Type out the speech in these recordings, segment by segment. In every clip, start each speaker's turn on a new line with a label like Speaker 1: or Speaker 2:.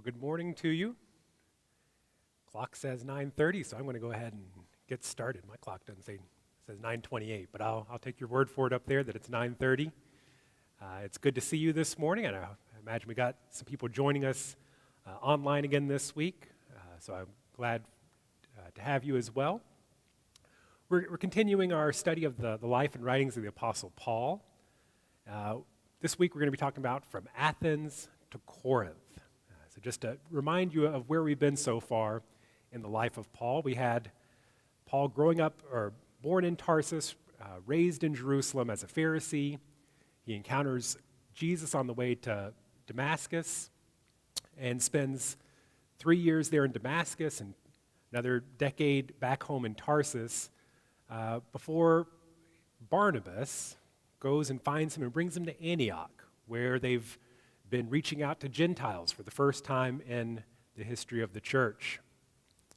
Speaker 1: Well, good morning to you. Clock says 9:30, so I'm going to go ahead and get started. My clock doesn't say, it says 9:28, but I'll take your word for it up there that it's 9:30. It's good to see you this morning, and I imagine we got some people joining us online again this week, so I'm glad to have you as well. We're continuing our study of the life and writings of the Apostle Paul. This week we're going to be talking about from Athens to Corinth. So just to remind you of where we've been so far in the life of Paul, we had Paul growing up, or born in Tarsus, raised in Jerusalem as a Pharisee. He encounters Jesus on the way to Damascus and spends 3 years there in Damascus and another decade back home in Tarsus before Barnabas goes and finds him and brings him to Antioch, where they've been reaching out to Gentiles for the first time in the history of the church.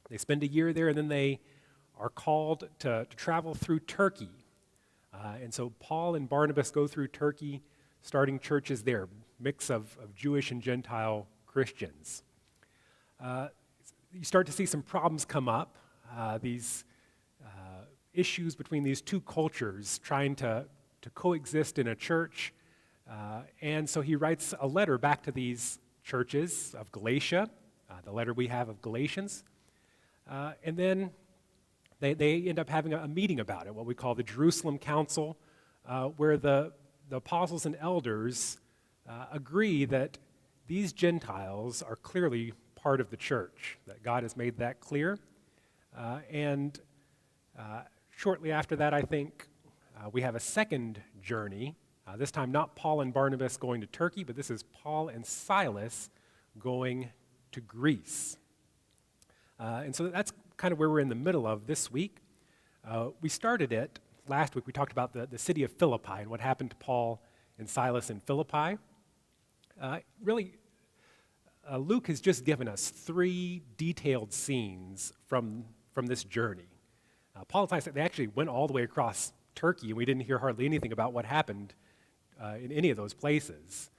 Speaker 1: They spend a year there, and then they are called to travel through Turkey. And so Paul and Barnabas go through Turkey, starting churches there, mix of Jewish and Gentile Christians. You start to see some problems come up, these issues between these two cultures trying to coexist in a church. And so he writes a letter back to these churches of Galatia, the letter we have of Galatians. And then they end up having a meeting about it, what we call the Jerusalem Council, where the apostles and elders agree that these Gentiles are clearly part of the church, that God has made that clear. And shortly after that, I think, we have a second journey. This time not Paul and Barnabas going to Turkey, but this is Paul and Silas going to Greece. And so that's kind of where we're in the middle of this week. We started it last week. We talked about the city of Philippi and what happened to Paul and Silas in Philippi. Luke has just given us 3 detailed scenes from this journey. Paul and Silas, they actually went all the way across Turkey, and we didn't hear hardly anything about what happened in any of those places.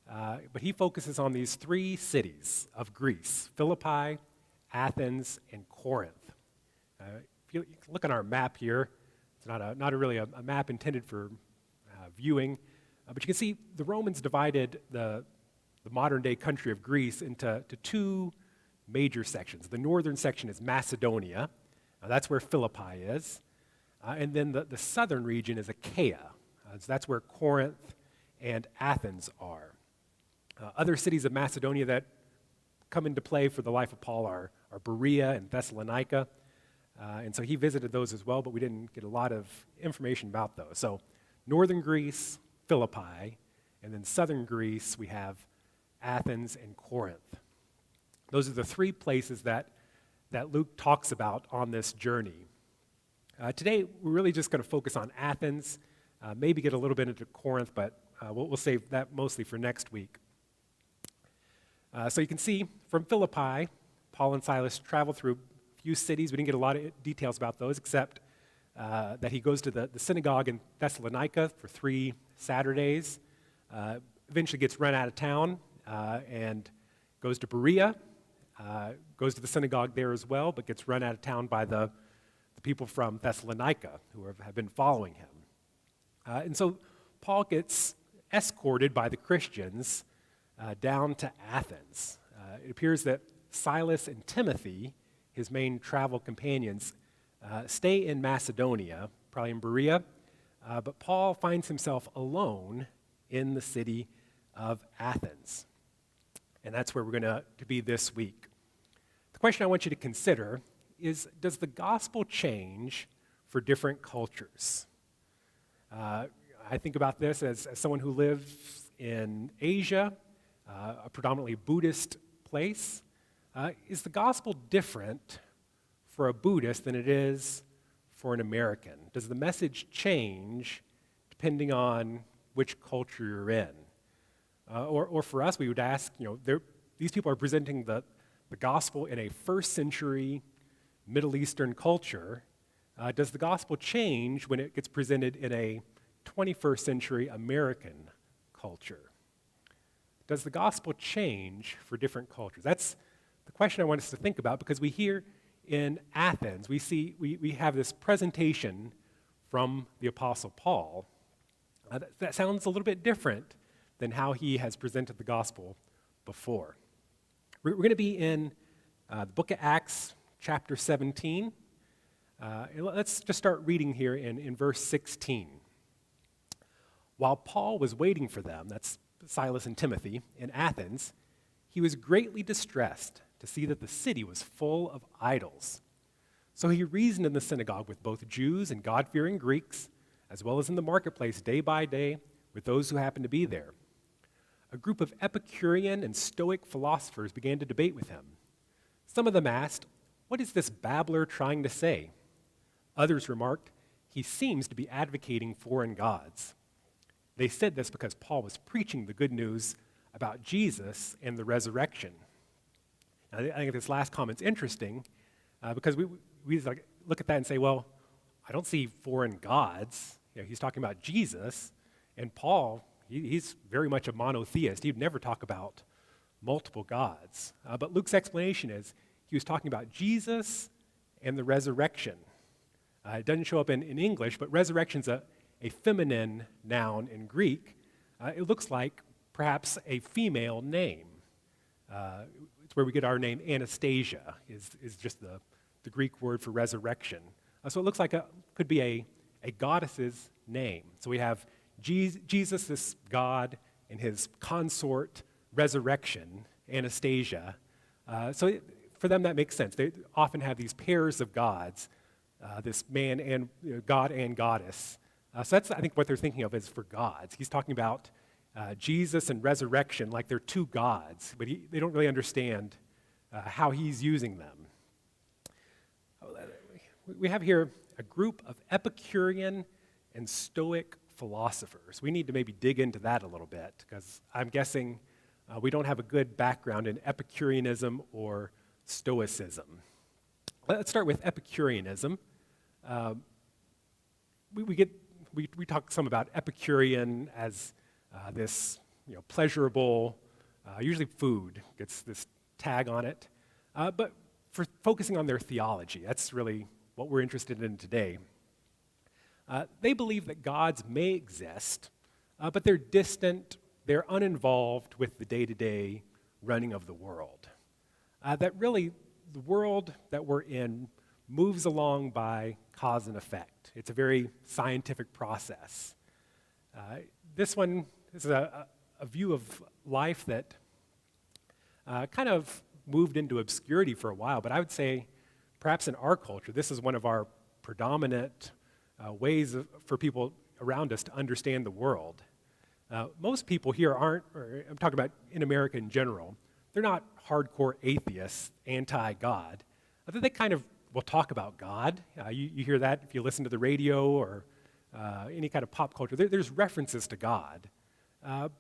Speaker 1: But he focuses on these 3 cities of Greece: Philippi, Athens, and Corinth. If you look on our map here, it's not really a map intended for viewing, but you can see the Romans divided the modern-day country of Greece into 2 major sections. The northern section is Macedonia. That's where Philippi is. And then the southern region is Achaia. So that's where Corinth and Athens are. Other cities of Macedonia that come into play for the life of Paul are Berea and Thessalonica. And so he visited those as well, but we didn't get a lot of information about those. So northern Greece, Philippi, and then southern Greece, we have Athens and Corinth. Those are the 3 places that Luke talks about on this journey. Today, we're really just going to focus on Athens, maybe get a little bit into Corinth, but we'll save that mostly for next week. So you can see from Philippi, Paul and Silas traveled through a few cities. We didn't get a lot of details about those, except that he goes to the synagogue in Thessalonica for 3 Saturdays, eventually gets run out of town, and goes to Berea, goes to the synagogue there as well, but gets run out of town by the people from Thessalonica who have been following him. And so Paul gets escorted by the Christians down to Athens. It appears that Silas and Timothy, his main travel companions, stay in Macedonia, probably in Berea, but Paul finds himself alone in the city of Athens. And that's where we're going to be this week. The question I want you to consider is, does the gospel change for different cultures? I think about this as someone who lives in Asia, a predominantly Buddhist place. Is the gospel different for a Buddhist than it is for an American? Does the message change depending on which culture you're in? Or for us, we would ask, these people are presenting the gospel in a first century Middle Eastern culture. Does the gospel change when it gets presented in a 21st century American culture? does the gospel change for different cultures? That's the question I want us to think about, because we hear in Athens, we have this presentation from the Apostle Paul that sounds a little bit different than how he has presented the gospel before. We're going to be in the book of Acts, chapter 17. Let's just start reading here in verse 16. While Paul was waiting for them, that's Silas and Timothy, in Athens, he was greatly distressed to see that the city was full of idols. So he reasoned in the synagogue with both Jews and God-fearing Greeks, as well as in the marketplace day by day with those who happened to be there. A group of Epicurean and Stoic philosophers began to debate with him. Some of them asked, "What is this babbler trying to say?" Others remarked, "He seems to be advocating foreign gods." They said this because Paul was preaching the good news about Jesus and the resurrection. Now, I think this last comment's interesting because we look at that and say, well, I don't see foreign gods. He's talking about Jesus, and Paul, he's very much a monotheist. He'd never talk about multiple gods. But Luke's explanation is he was talking about Jesus and the resurrection. It doesn't show up in English, but resurrection's a feminine noun in Greek. It looks like perhaps a female name. It's where we get our name Anastasia, is just the Greek word for resurrection. So it looks like could be a goddess's name. So we have Jesus, this God, and his consort, resurrection, Anastasia. For them, that makes sense. They often have these pairs of gods, this man and God and goddess. So that's, I think, what they're thinking of as for gods. He's talking about Jesus and resurrection like they're two gods, but they don't really understand how he's using them. We have here a group of Epicurean and Stoic philosophers. We need to maybe dig into that a little bit, because I'm guessing we don't have a good background in Epicureanism or Stoicism. Let's start with Epicureanism. We talk some about Epicurean as this pleasurable, usually food gets this tag on it, but for focusing on their theology, that's really what we're interested in today. They believe that gods may exist, but they're distant, they're uninvolved with the day-to-day running of the world. That really, the world that we're in moves along by cause and effect. It's a very scientific process. This is a view of life that kind of moved into obscurity for a while, but I would say perhaps in our culture, this is one of our predominant ways for people around us to understand the world. Most people here aren't, or I'm talking about in America in general, they're not hardcore atheists, anti-God. They kind of will talk about God. You hear that if you listen to the radio or any kind of pop culture. There's references to God,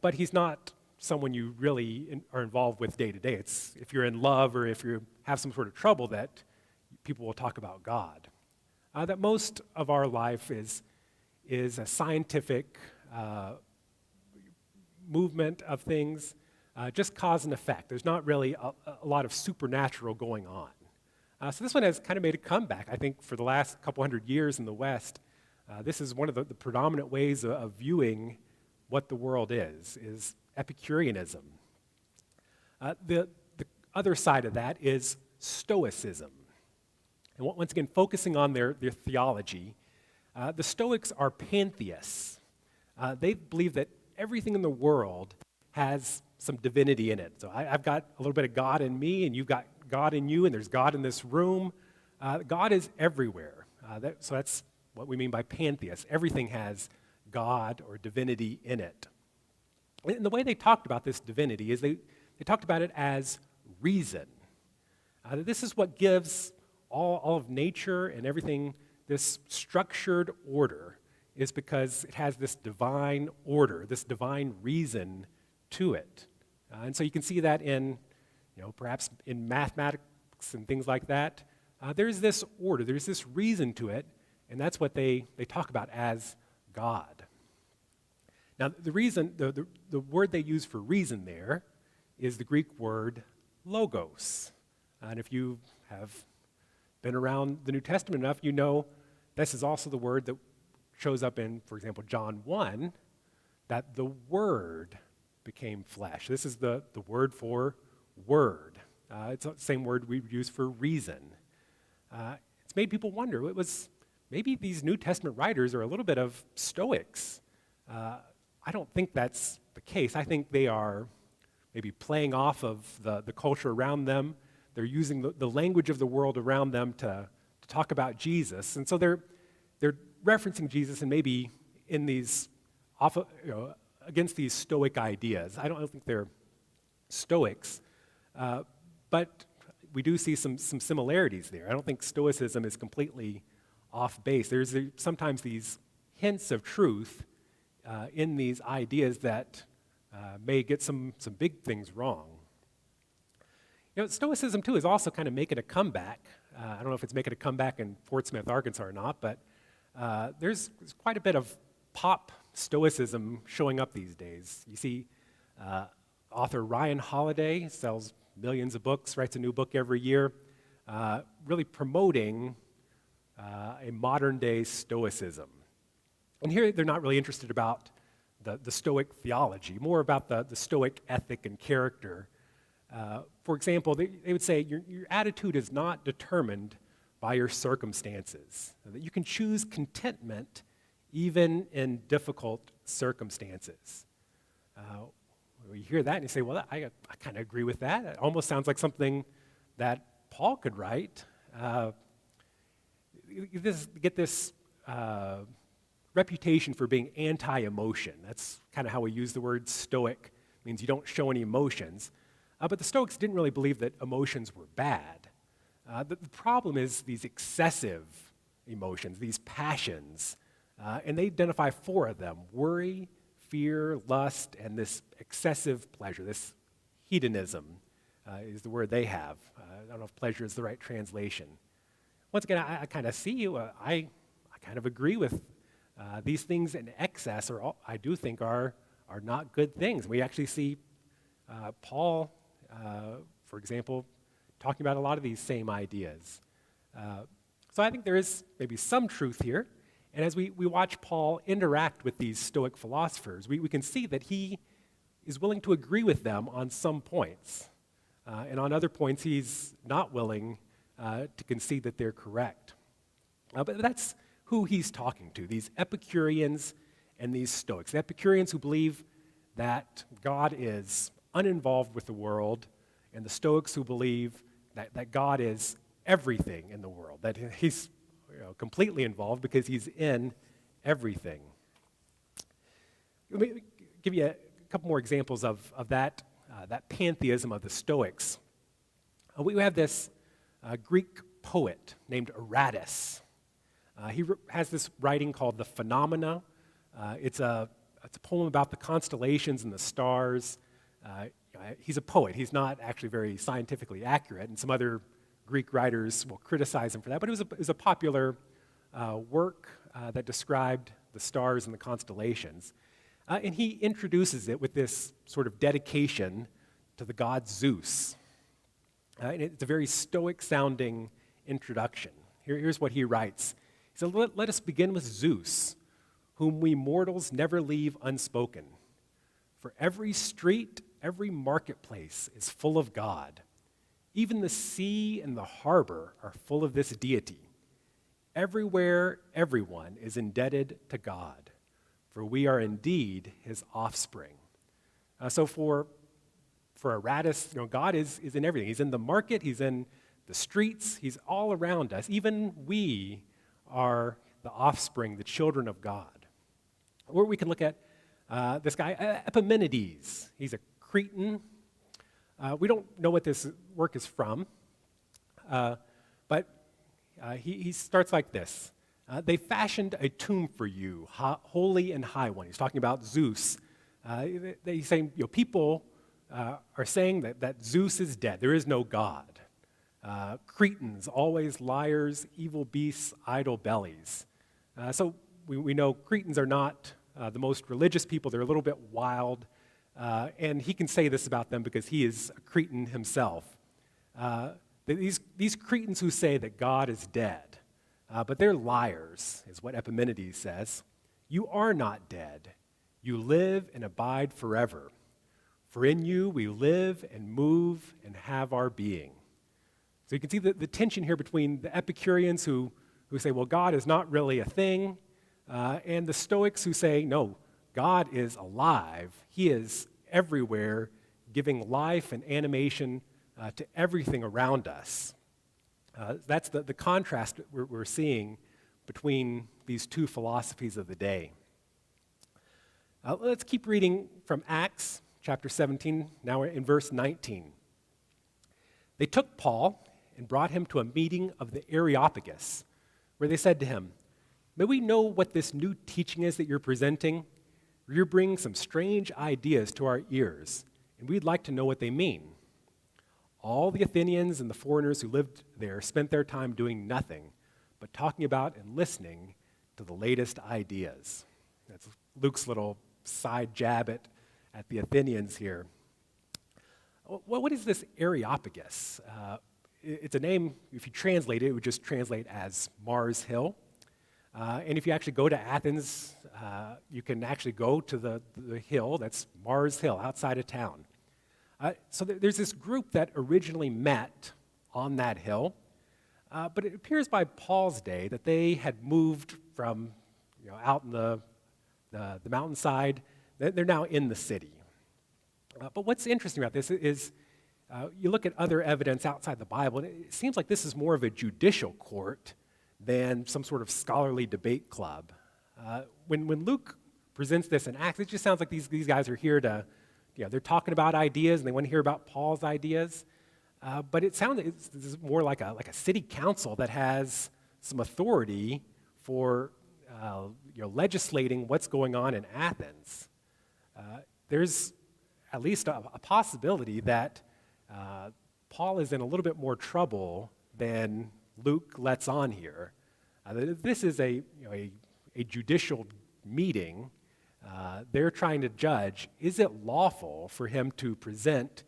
Speaker 1: but he's not someone you really are involved with day to day. It's if you're in love or if you have some sort of trouble that people will talk about God. That most of our life is a scientific movement of things, just cause and effect. There's not really a lot of supernatural going on. So this one has kind of made a comeback, I think, for the last couple hundred years in the West. This is one of the predominant ways of viewing what the world is Epicureanism. The other side of that is Stoicism. And once again, focusing on their theology, the Stoics are pantheists. They believe that everything in the world has some divinity in it. So I've got a little bit of God in me, and you've got God in you, and there's God in this room. God is everywhere. So that's what we mean by pantheists. Everything has God or divinity in it. And the way they talked about this divinity is they talked about it as reason. This is what gives all of nature and everything this structured order, is because it has this divine order, this divine reason to it. And so you can see that in, perhaps in mathematics and things like that. There's this order, there's this reason to it, and that's what they talk about as God. Now, the word they use for reason there is the Greek word logos. And if you have been around the New Testament enough, you know this is also the word that shows up in, for example, John 1, that the Word became flesh. This is the word for word. It's the same word we use for reason. It's made people wonder. It was maybe these New Testament writers are a little bit of Stoics. I don't think that's the case. I think they are maybe playing off of the culture around them. They're using the language of the world around them to talk about Jesus. And so they're referencing Jesus and maybe in these, against these Stoic ideas. I don't think they're Stoics, but we do see some similarities there. I don't think Stoicism is completely off base. There's sometimes these hints of truth in these ideas that may get some big things wrong. Stoicism, too, is also kind of making a comeback. I don't know if it's making a comeback in Fort Smith, Arkansas or not, but there's quite a bit of pop Stoicism showing up these days. You see author Ryan Holiday sells millions of books, writes a new book every year, really promoting a modern-day Stoicism. And here they're not really interested about the Stoic theology, more about the Stoic ethic and character. For example, they would say your attitude is not determined by your circumstances, that you can choose contentment even in difficult circumstances. You hear that and you say, well, I kind of agree with that. It almost sounds like something that Paul could write. Get this reputation for being anti-emotion. That's kind of how we use the word stoic. It means you don't show any emotions. But the Stoics didn't really believe that emotions were bad. The problem is these excessive emotions, these passions, and they identify four of them: worry, fear, lust, and this excessive pleasure, this hedonism is the word they have. I don't know if pleasure is the right translation. Once again, I kind of see you. I kind of agree with these things in excess, or I do think are not good things. We actually see Paul, for example, talking about a lot of these same ideas. So I think there is maybe some truth here. And as we watch Paul interact with these Stoic philosophers, we can see that he is willing to agree with them on some points. And on other points, he's not willing to concede that they're correct. But that's who he's talking to, these Epicureans and these Stoics. The Epicureans who believe that God is uninvolved with the world, and the Stoics who believe that God is everything in the world, that he's completely involved because he's in everything. Let me give you a couple more examples of that pantheism of the Stoics. We have this Greek poet named Aratus. He has this writing called The Phenomena. It's a poem about the constellations and the stars. He's a poet. He's not actually very scientifically accurate, and some other Greek writers will criticize him for that, but it was a popular work that described the stars and the constellations. And he introduces it with this sort of dedication to the god Zeus. And it's a very Stoic-sounding introduction. Here's what he writes. He said, let us begin with Zeus, whom we mortals never leave unspoken. For every street, every marketplace is full of God. Even the sea and the harbor are full of this deity. Everywhere, everyone is indebted to God, for we are indeed his offspring. So for Aratus, God is in everything. He's in the market, he's in the streets, he's all around us. Even we are the offspring, the children of God. Or we can look at this guy, Epimenides. He's a Cretan. We don't know what this work is from, but he starts like this. They fashioned a tomb for you, holy and high one. He's talking about Zeus. He's saying, people are saying that Zeus is dead. There is no God. Cretans, always liars, evil beasts, idle bellies. So we know Cretans are not the most religious people. They're a little bit wild. And he can say this about them because he is a Cretan himself. These Cretans who say that God is dead, but they're liars, is what Epimenides says. You are not dead. You live and abide forever. For in you we live and move and have our being. So you can see the tension here between the Epicureans who say, well, God is not really a thing, and the Stoics who say, no, God is alive. He is everywhere, giving life and animation to everything around us. That's the contrast that we're seeing between these two philosophies of the day. Let's keep reading from Acts chapter 17. Now we're in verse 19. They took Paul and brought him to a meeting of the Areopagus, where they said to him, may we know what this new teaching is that you're presenting? You're bringing some strange ideas to our ears, and we'd like to know what they mean. All the Athenians and the foreigners who lived there spent their time doing nothing but talking about and listening to the latest ideas. That's Luke's little side jab at the Athenians here. What is this Areopagus? It's a name, if you translate it, it would just translate as Mars Hill. And if you actually go to Athens, you can actually go to the hill, that's Mars Hill, outside of town. So there's this group that originally met on that hill, but it appears by Paul's day that they had moved from out in the mountainside. They're now in the city. But what's interesting about this is you look at other evidence outside the Bible, and it seems like this is more of a judicial court than some sort of scholarly debate club. When Luke presents this in Acts, it just sounds like these guys are here to, they're talking about ideas and they want to hear about Paul's ideas. But it sounds it's more like a city council that has some authority for legislating what's going on in Athens. There's at least a possibility that Paul is in a little bit more trouble than Luke lets on here. This is a judicial meeting. They're trying to judge, is it lawful for him to present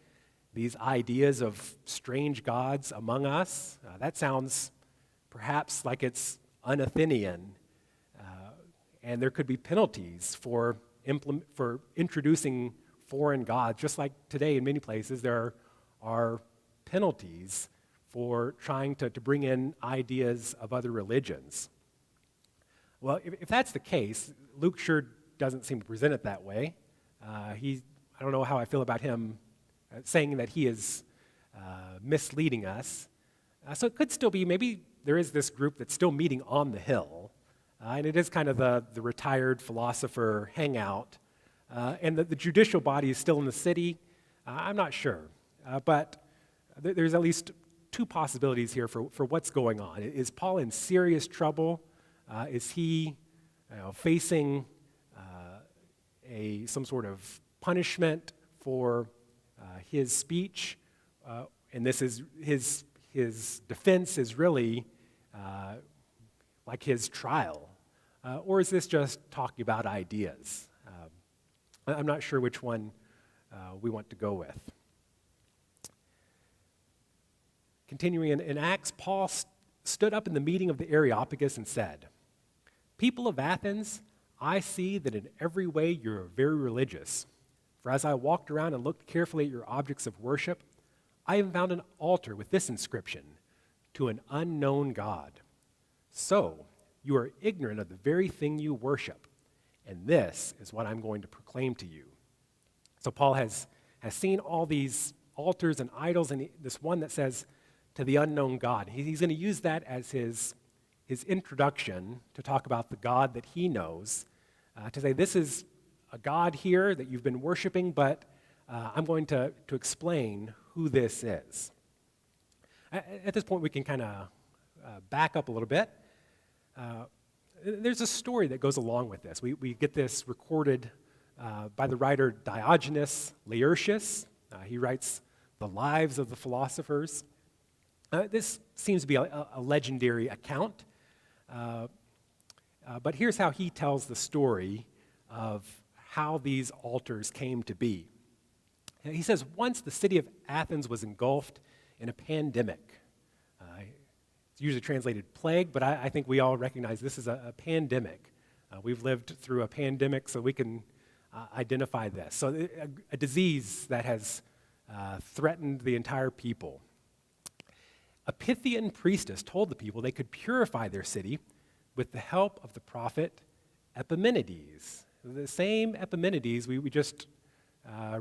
Speaker 1: these ideas of strange gods among us? That sounds perhaps like it's un-Athenian. And there could be penalties for introducing foreign gods. Just like today in many places, there are penalties for trying to bring in ideas of other religions. Well, if that's the case, Luke sure doesn't seem to present it that way. I don't know how I feel about him saying that he is misleading us. So it could still be, maybe there is this group that's still meeting on the hill, and it is kind of the retired philosopher hangout, and the judicial body is still in the city. I'm not sure, but there's at least two possibilities here for what's going on. Is Paul in serious trouble? Is he facing some sort of punishment for his speech? And this is his defense is really like his trial? Or is this just talking about ideas? I'm not sure which one we want to go with. Continuing in Acts, Paul stood up in the meeting of the Areopagus and said, people of Athens, I see that in every way you're very religious. For as I walked around and looked carefully at your objects of worship, I have found an altar with this inscription, to an unknown God. So, you are ignorant of the very thing you worship, and this is what I'm going to proclaim to you. So Paul has seen all these altars and idols, and this one that says, to the unknown God. He's going to use that as his introduction to talk about the God that he knows, to say this is a God here that you've been worshiping, but I'm going to explain who this is. At this point, we can kind of back up a little bit. There's a story that goes along with this. We get this recorded by the writer Diogenes Laertius. He writes the lives of the philosophers. This seems to be a legendary account, but here's how he tells the story of how these altars came to be. He says, once the city of Athens was engulfed in a pandemic. It's usually translated plague, but I think we all recognize this is a pandemic. We've lived through a pandemic, so we can identify this. So a disease that has threatened the entire people. A Pythian priestess told the people they could purify their city with the help of the prophet Epimenides. The same Epimenides we just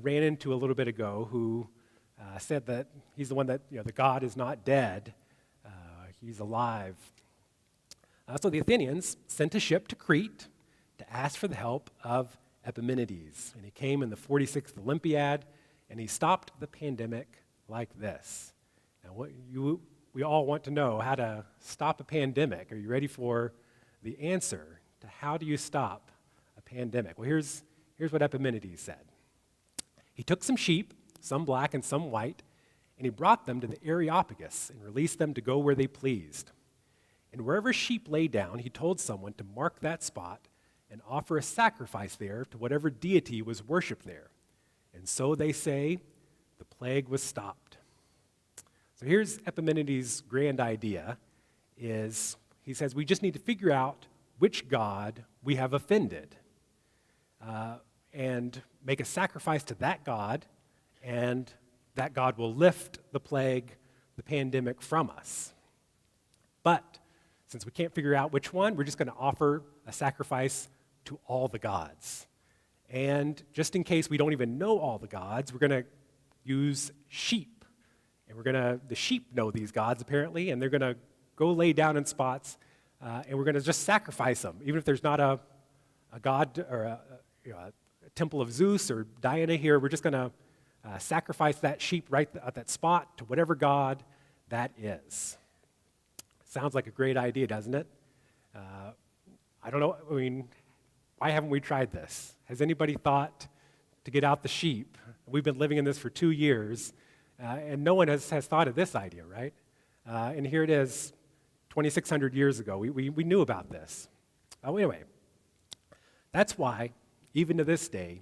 Speaker 1: ran into a little bit ago, who said that he's the one that, the God is not dead, he's alive. So the Athenians sent a ship to Crete to ask for the help of Epimenides. And he came in the 46th Olympiad, and he stopped the pandemic like this. Now, we all want to know how to stop a pandemic. Are you ready for the answer to how do you stop a pandemic? Well, here's what Epimenides said. He took some sheep, some black and some white, and he brought them to the Areopagus and released them to go where they pleased. And wherever sheep lay down, he told someone to mark that spot and offer a sacrifice there to whatever deity was worshipped there. And so they say, the plague was stopped. So here's Epimenides' grand idea, is he says we just need to figure out which god we have offended and make a sacrifice to that god, and that god will lift the plague, the pandemic from us. But since we can't figure out which one, we're just going to offer a sacrifice to all the gods. And just in case we don't even know all the gods, we're going to use sheep. And the sheep know these gods apparently, and they're going to go lay down in spots, and we're going to just sacrifice them. Even if there's not a god or a temple of Zeus or Diana here, we're just going to sacrifice that sheep right at that spot to whatever god that is. Sounds like a great idea, doesn't it? I don't know, why haven't we tried this? Has anybody thought to get out the sheep? We've been living in this for 2 years, and no one has thought of this idea, right? And here it is, 2,600 years ago. We knew about this. Anyway, that's why, even to this day,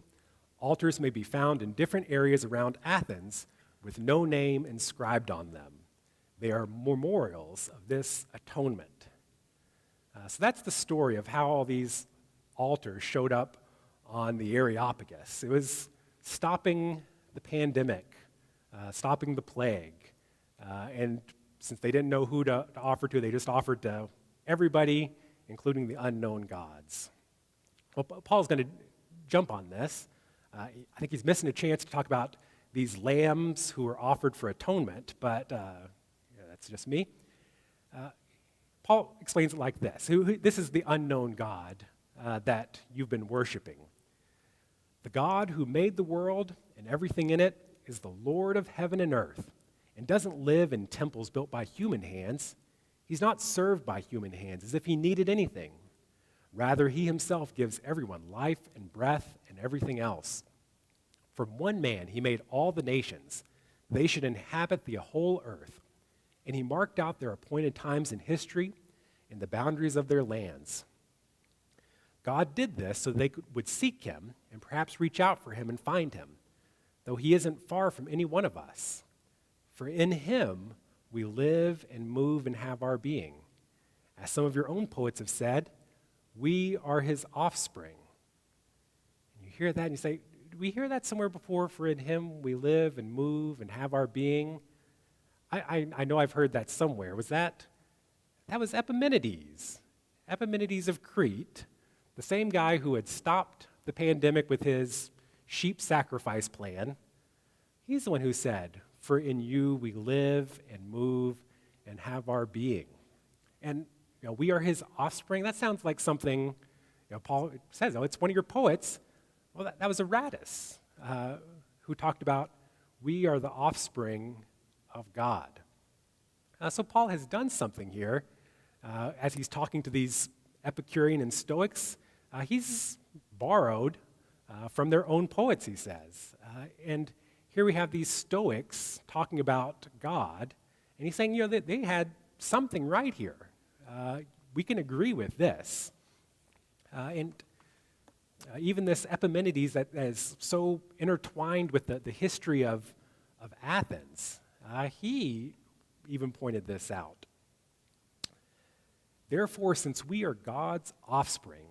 Speaker 1: altars may be found in different areas around Athens with no name inscribed on them. They are memorials of this atonement. So that's the story of how all these altars showed up on the Areopagus. It was stopping the pandemic, stopping the plague. And since they didn't know who to offer to, they just offered to everybody, including the unknown gods. Well, Paul's going to jump on this. I think he's missing a chance to talk about these lambs who were offered for atonement, but that's just me. Paul explains it like this. This is the unknown God that you've been worshiping. The God who made the world and everything in it is the Lord of heaven and earth and doesn't live in temples built by human hands. He's not served by human hands as if he needed anything. Rather, he himself gives everyone life and breath and everything else. From one man he made all the nations. They should inhabit the whole earth. And he marked out their appointed times in history and the boundaries of their lands. God did this so they would seek him and perhaps reach out for him and find him, though he isn't far from any one of us. For in him we live and move and have our being. As some of your own poets have said, we are his offspring. And you hear that and you say, did we hear that somewhere before? For in him we live and move and have our being. I know I've heard that somewhere. That was Epimenides. Epimenides of Crete, the same guy who had stopped the pandemic with his sheep sacrifice plan. He's the one who said, for in you we live and move and have our being. And we are his offspring. That sounds like something Paul says. It's one of your poets. Well, that was Aratus, who talked about we are the offspring of God. So Paul has done something here as he's talking to these Epicurean and Stoics. He's borrowed from their own poets, he says. And here we have these Stoics talking about God, and he's saying, they had something right here. We can agree with this. And even this Epimenides that is so intertwined with the history of Athens, he even pointed this out. Therefore, since we are God's offspring,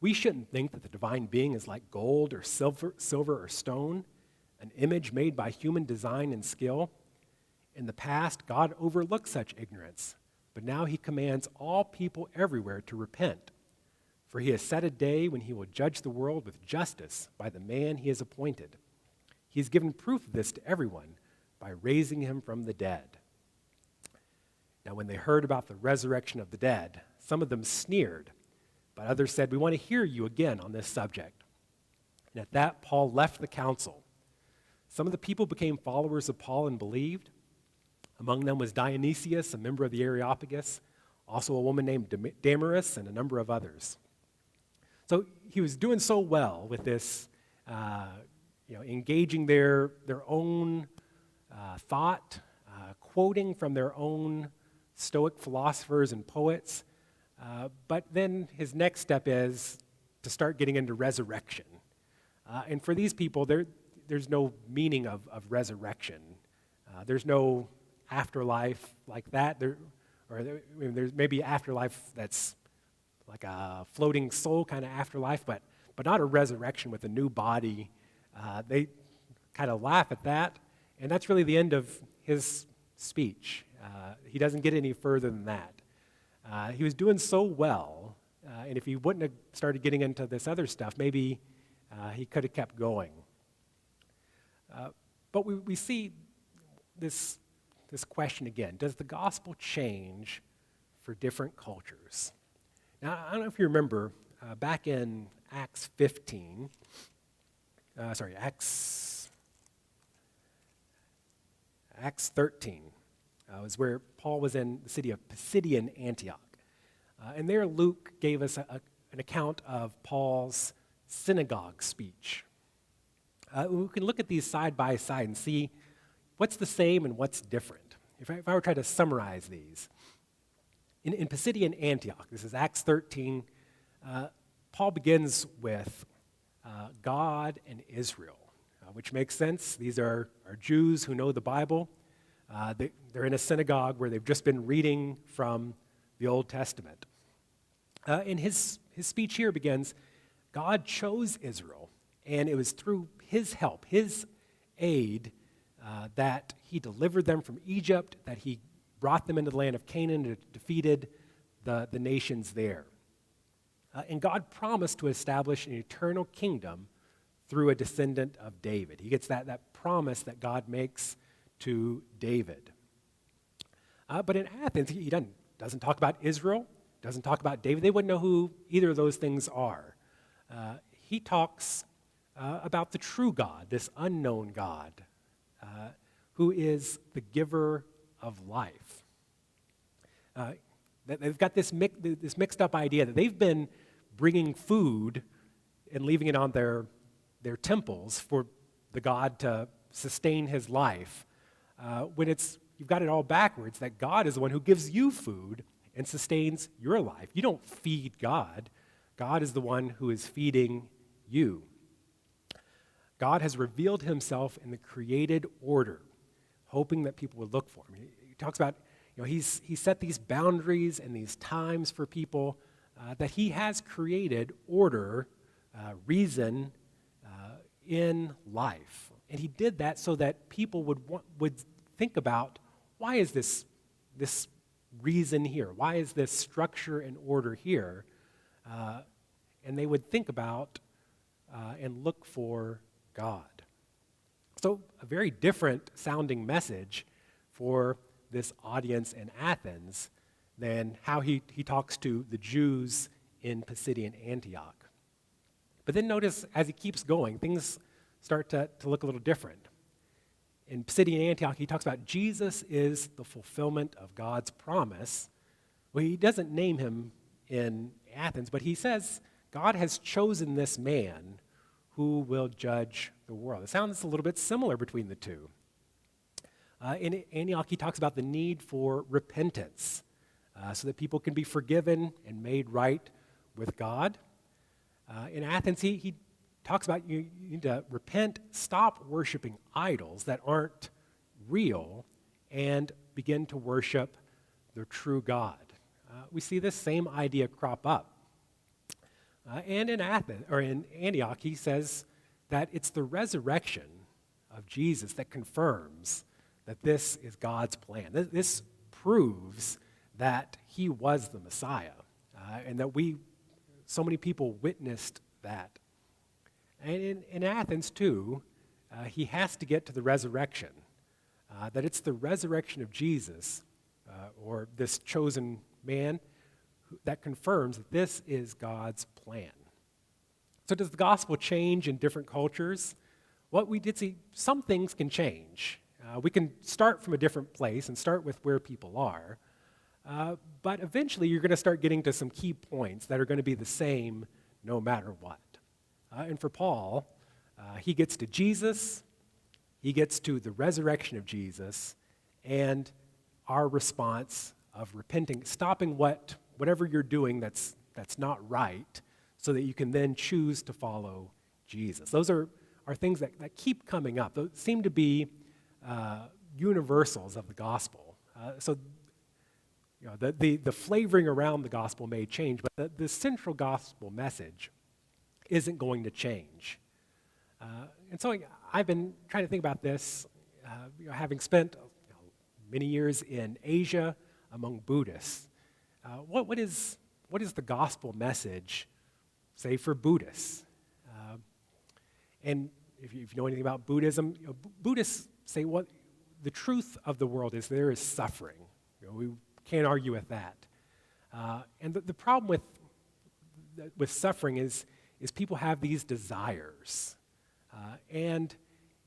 Speaker 1: we shouldn't think that the divine being is like gold or silver or stone, an image made by human design and skill. In the past, God overlooked such ignorance, but now he commands all people everywhere to repent. For he has set a day when he will judge the world with justice by the man he has appointed. He has given proof of this to everyone by raising him from the dead. Now, when they heard about the resurrection of the dead, some of them sneered, but others said, "We want to hear you again on this subject." And at that, Paul left the council. Some of the people became followers of Paul and believed. Among them was Dionysius, a member of the Areopagus, also a woman named Damaris, and a number of others. So he was doing so well with this, engaging their own thought, quoting from their own Stoic philosophers and poets. But then his next step is to start getting into resurrection. And for these people, there's no meaning of resurrection. There's no afterlife like that. There's maybe afterlife that's like a floating soul kind of afterlife, but not a resurrection with a new body. They kind of laugh at that, and that's really the end of his speech. He doesn't get any further than that. He was doing so well, and if he wouldn't have started getting into this other stuff, maybe he could have kept going. But we see this question again. Does the gospel change for different cultures? Now, I don't know if you remember, back in Acts 13, was where Paul was in the city of Pisidian Antioch. And there Luke gave us an account of Paul's synagogue speech. We can look at these side by side and see what's the same and what's different. If I were to try to summarize these. In Pisidian Antioch, this is Acts 13, Paul begins with God and Israel, which makes sense. These are Jews who know the Bible. They're in a synagogue where they've just been reading from the Old Testament. And his speech here begins, God chose Israel, and it was through his help, his aid, that he delivered them from Egypt, that he brought them into the land of Canaan and defeated the nations there. And God promised to establish an eternal kingdom through a descendant of David. He gets that promise that God makes to David. But in Athens, he doesn't talk about Israel, doesn't talk about David. They wouldn't know who either of those things are. He talks about the true God, this unknown God, who is the giver of life. They've got this mixed up idea that they've been bringing food and leaving it on their temples for the God to sustain his life, when you've got it all backwards, that God is the one who gives you food and sustains your life. You don't feed God. God is the one who is feeding you. God has revealed himself in the created order, hoping that people would look for him. He talks about, he's set these boundaries and these times for people, that he has created order, reason in life. And he did that so that people would think about, why is this reason here? Why is this structure and order here? And they would think about and look for God. So a very different sounding message for this audience in Athens than how he talks to the Jews in Pisidian Antioch. But then notice, as he keeps going, things start to look a little different. In Pisidian Antioch, he talks about Jesus is the fulfillment of God's promise. Well, he doesn't name him in Athens, but he says God has chosen this man who will judge the world. It sounds a little bit similar between the two. In Antioch, he talks about the need for repentance so that people can be forgiven and made right with God. In Athens, he talks about you need to repent, stop worshiping idols that aren't real, and begin to worship the true God. We see this same idea crop up. And in Athens, or in Antioch, he says that it's the resurrection of Jesus that confirms that this is God's plan. This proves that he was the Messiah, and that so many people witnessed that. And in Athens, too, he has to get to the resurrection, that it's the resurrection of Jesus, or this chosen man, that confirms that this is God's plan. So does the gospel change in different cultures? Well, we did see some things can change. We can start from a different place and start with where people are, but eventually you're going to start getting to some key points that are going to be the same no matter what. And for Paul, he gets to Jesus, he gets to the resurrection of Jesus, and our response of repenting, stopping whatever you're doing that's not right, so that you can then choose to follow Jesus. Those are things that keep coming up. Those seem to be universals of the gospel. So the flavoring around the gospel may change, but the central gospel message isn't going to change. And so I've been trying to think about this, having spent many years in Asia among Buddhists. What is the gospel message, say, for Buddhists? And if you know anything about Buddhism, Buddhists say what the truth of the world is there is suffering. We can't argue with that. And the problem with suffering is people have these desires. And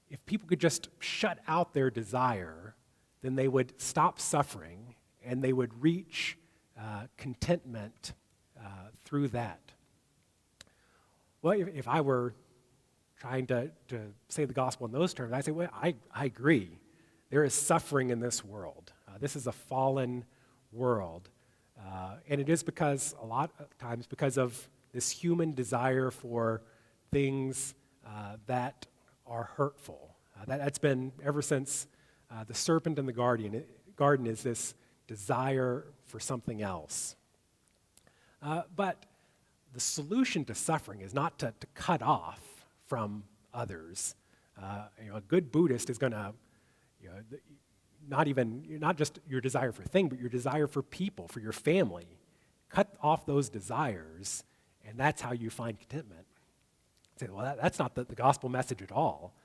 Speaker 1: if people could just shut out their desire, then they would stop suffering and they would reach contentment through that. Well, if I were trying to say the gospel in those terms, I'd say, well, I agree. There is suffering in this world. This is a fallen world. And it is a lot of times because of this human desire for things that are hurtful. That's been ever since the serpent in the garden is this desire for something else. But the solution to suffering is not to cut off from others. A good Buddhist is going to, not just your desire for thing, but your desire for people, for your family. Cut off those desires, and that's how you find contentment. Say, well, that's not the gospel message at all.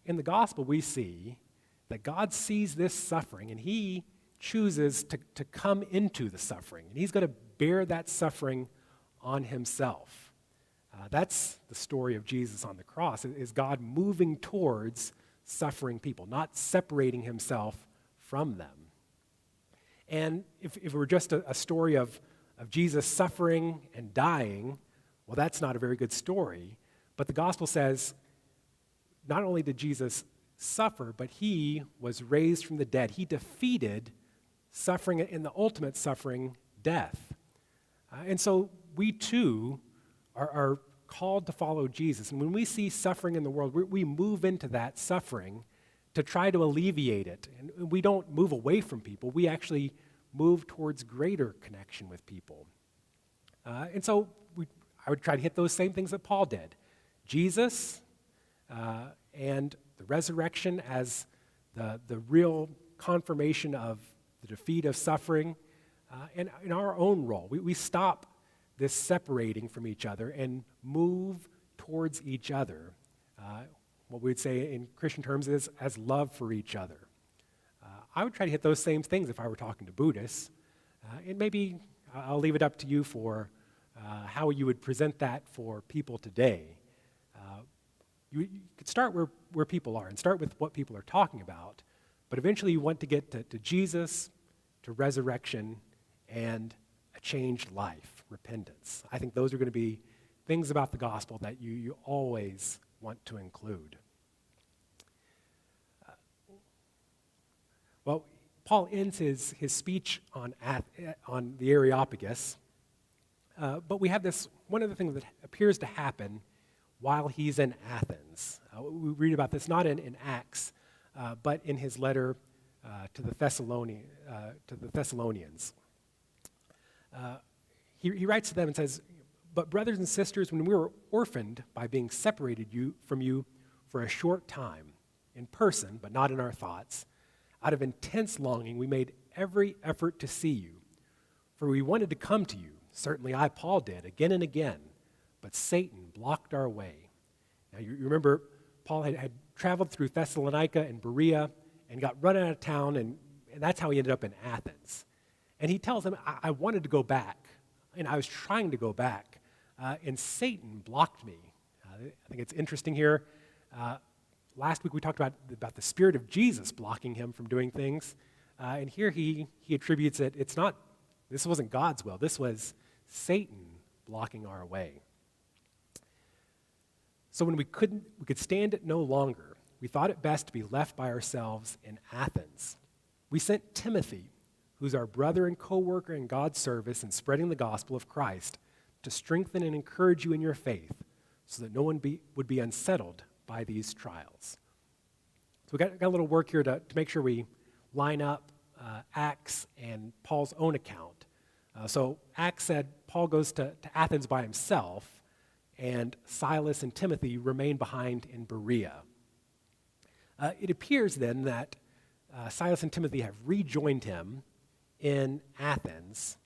Speaker 1: In the gospel, we see that God sees this suffering, and he chooses to come into the suffering, and he's going to bear that suffering on himself. That's the story of Jesus on the cross, is God moving towards suffering people, not separating himself from them. And if it were just a story of Jesus suffering and dying, well, that's not a very good story. But the gospel says not only did Jesus suffer, but he was raised from the dead. He defeated suffering, in the ultimate suffering, death. And so we too are called to follow Jesus. And when we see suffering in the world, we move into that suffering to try to alleviate it. And we don't move away from people. We actually move towards greater connection with people. And so I would try to hit those same things that Paul did. Jesus and the resurrection as the real confirmation of the defeat of suffering, and in our own role. We stop this separating from each other and move towards each other. What we would say in Christian terms is as love for each other. I would try to hit those same things if I were talking to Buddhists. And maybe I'll leave it up to you for how you would present that for people today. You could start where people are and start with what people are talking about, but eventually you want to get to Jesus, to resurrection, and a changed life, repentance. I think those are going to be things about the gospel that you always want to include. Well, Paul ends his speech on the Areopagus But we have this one other thing that appears to happen while he's in Athens. We read about this not in Acts, but in his letter to the Thessalonians. He writes to them and says, "But brothers and sisters, when we were orphaned by being separated from you for a short time, in person, but not in our thoughts, out of intense longing, we made every effort to see you. For we wanted to come to you. Certainly I, Paul, did, again and again, but Satan blocked our way." Now you remember Paul had traveled through Thessalonica and Berea and got run out of town, and that's how he ended up in Athens. And he tells them, I wanted to go back, and I was trying to go back, and Satan blocked me. I think it's interesting here. Last week we talked about the Spirit of Jesus blocking him from doing things, and here he attributes it. This wasn't God's will. This was Satan blocking our way. So when we could stand it no longer, we thought it best to be left by ourselves in Athens. We sent Timothy, who's our brother and co-worker in God's service in spreading the gospel of Christ, to strengthen and encourage you in your faith, so that no one would be unsettled by these trials. So we got a little work here to make sure we line up Acts and Paul's own account. So Acts said Paul goes to Athens by himself, and Silas and Timothy remain behind in Berea. It appears then that Silas and Timothy have rejoined him in Athens.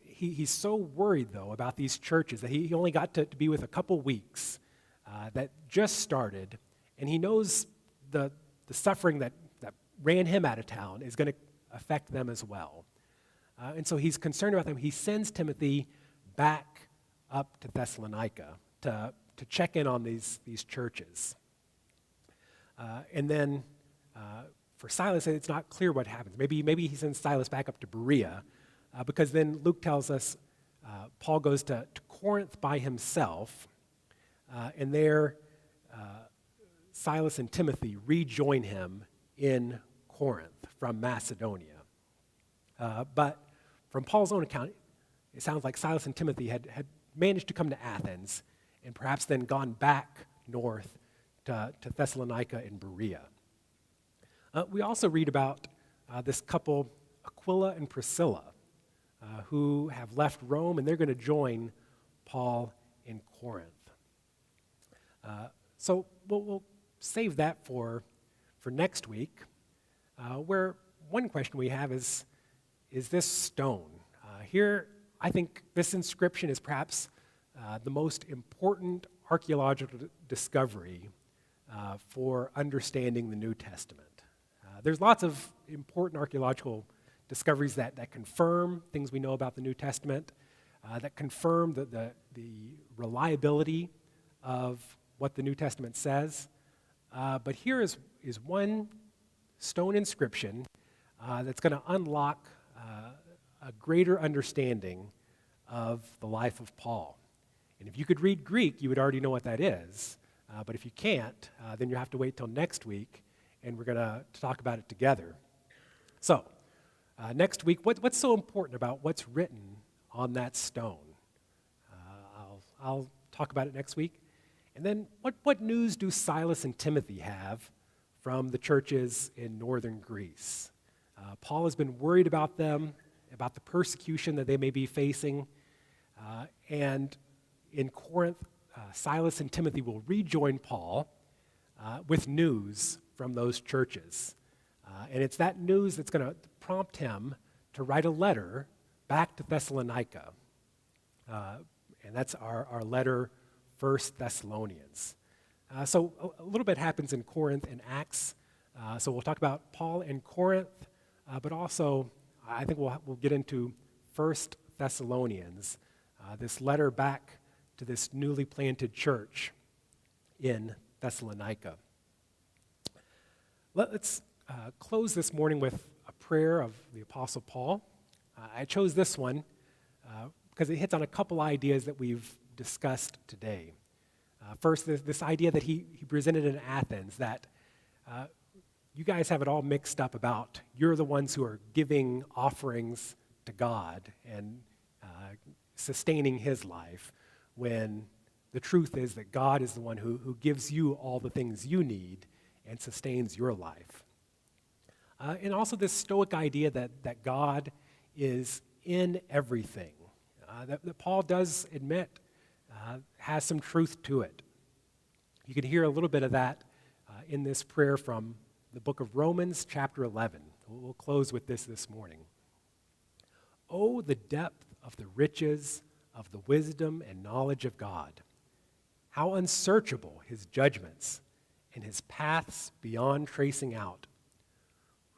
Speaker 1: He's so worried, though, about these churches that he only got to be with a couple weeks that just started, and he knows the suffering that ran him out of town is going to affect them as well. And so he's concerned about them. He sends Timothy back up to Thessalonica to check in on these churches. And then for Silas, it's not clear what happens. Maybe he sends Silas back up to Berea, because then Luke tells us Paul goes to Corinth by himself, and there Silas and Timothy rejoin him in Corinth from Macedonia. But from Paul's own account, it sounds like Silas and Timothy had managed to come to Athens and perhaps then gone back north to Thessalonica and Berea. We also read about this couple, Aquila and Priscilla, who have left Rome, and they're going to join Paul in Corinth. So we'll save that for next week, where one question we have is this stone? Here, I think this inscription is perhaps the most important archaeological discovery for understanding the New Testament. There's lots of important archaeological discoveries that confirm things we know about the New Testament, that confirm the reliability of what the New Testament says. But here is one stone inscription that's going to unlock a greater understanding of the life of Paul. And if you could read Greek, you would already know what that is. But if you can't, then you have to wait till next week, and we're going to talk about it together. So, next week, what's so important about what's written on that stone? I'll talk about it next week. And then what news do Silas and Timothy have from the churches in northern Greece? Paul has been worried about them, about the persecution that they may be facing. And in Corinth, Silas and Timothy will rejoin Paul with news from those churches. And it's that news that's going to prompt him to write a letter back to Thessalonica. And that's our letter, 1 Thessalonians. So a little bit happens in Corinth and Acts. So we'll talk about Paul in Corinth, but also I think we'll get into 1 Thessalonians, this letter back to this newly planted church in Thessalonica. Let's close this morning with a prayer of the Apostle Paul. I chose this one because it hits on a couple ideas that we've discussed today. First, this idea that he presented in Athens, that you guys have it all mixed up about you're the ones who are giving offerings to God, and sustaining his life when the truth is that God is the one who gives you all the things you need and sustains your life. And also this Stoic idea that God is in everything, that Paul does admit has some truth to it. You can hear a little bit of that in this prayer from the book of Romans, chapter 11. We'll close with this morning. Oh, the depth of the riches of the wisdom and knowledge of God. How unsearchable his judgments and his paths beyond tracing out.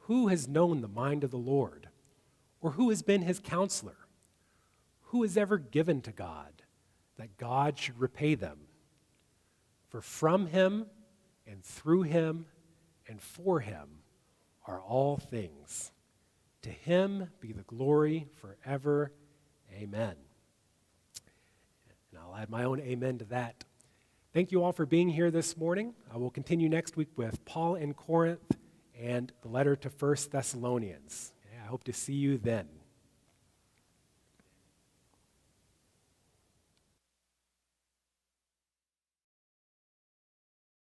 Speaker 1: Who has known the mind of the Lord? Or who has been his counselor? Who has ever given to God that God should repay them? For from him and through him and for him are all things. To him be the glory forever. Amen. And I'll add my own amen to that. Thank you all for being here this morning. I will continue next week with Paul in Corinth and the letter to 1 Thessalonians. I hope to see you then.